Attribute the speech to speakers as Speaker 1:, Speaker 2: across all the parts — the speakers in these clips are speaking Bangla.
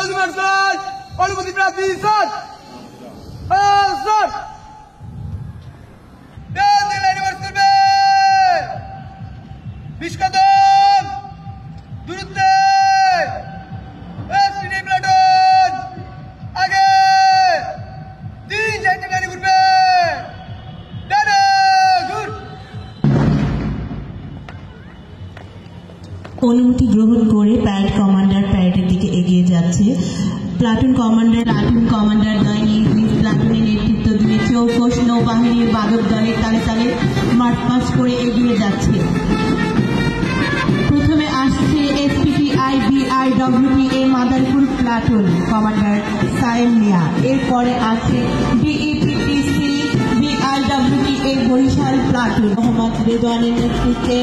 Speaker 1: Razu Marsal, অনুমতি প্রার্থী স্যার স্যার লাইনে মার্চ করবে 20 কদম দূরত্বে প্লাটুন আগে 3-4 লাইনে ঘুরবে ডানে ঘুর।
Speaker 2: অনুমতি গ্রহণ করে প্যারেড কমান্ডার প্যারেডের দিকে এগিয়ে যাচ্ছে। প্লাটুন কমান্ডার দল নিজ প্লাটুনের নেতৃত্ব দিয়ে চৌকস নৌবাহিনীর বাদক দলের তালে তালে মার্চ পাস করে এগিয়ে যাচ্ছে। প্রথমে আসছে SPPI-BIWP Madarpur platoon commander Sayem Mia, এরপরে আছে DEPTC-BIWP বরিশাল প্লাটুন মোহাম্মদ রেদওয়ানের নেতৃত্বে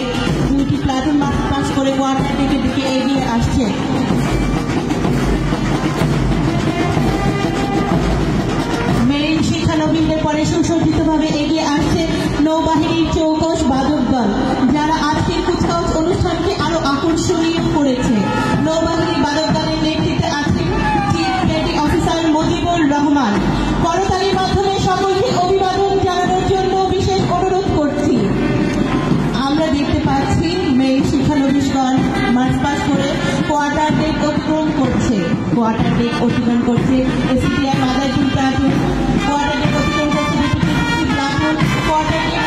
Speaker 2: 2টি প্লাটুন মার্চ পাস করে কোয়ার্টার ডেকের দিকে এগিয়ে আসছে। মেরিন শিক্ষানবিশদের পরে সুসজ্জিতভাবে এগিয়ে আসছে নৌবাহিনীর চৌকস বাদক দল, যারা আজকের কুচকাওয়াজ অনুষ্ঠানকে আরো আকর্ষণীয় করেছে। নৌবাহিনীর বাদক দলের নেতৃত্বে আছেন chief petty officer Mujibur Rahman. করতালির মাধ্যমে সকলকে অভিবাদন জানানোর জন্য বিশেষ অনুরোধ করছি। আমরা দেখতে পাচ্ছি মেরিন শিক্ষানবিশগণ মার্চ পাস করে কোয়ার্টার ডেক অতিক্রম করছে। SPPI Madarpur platoon quarter deck অতিক্রম করছে। Quarter day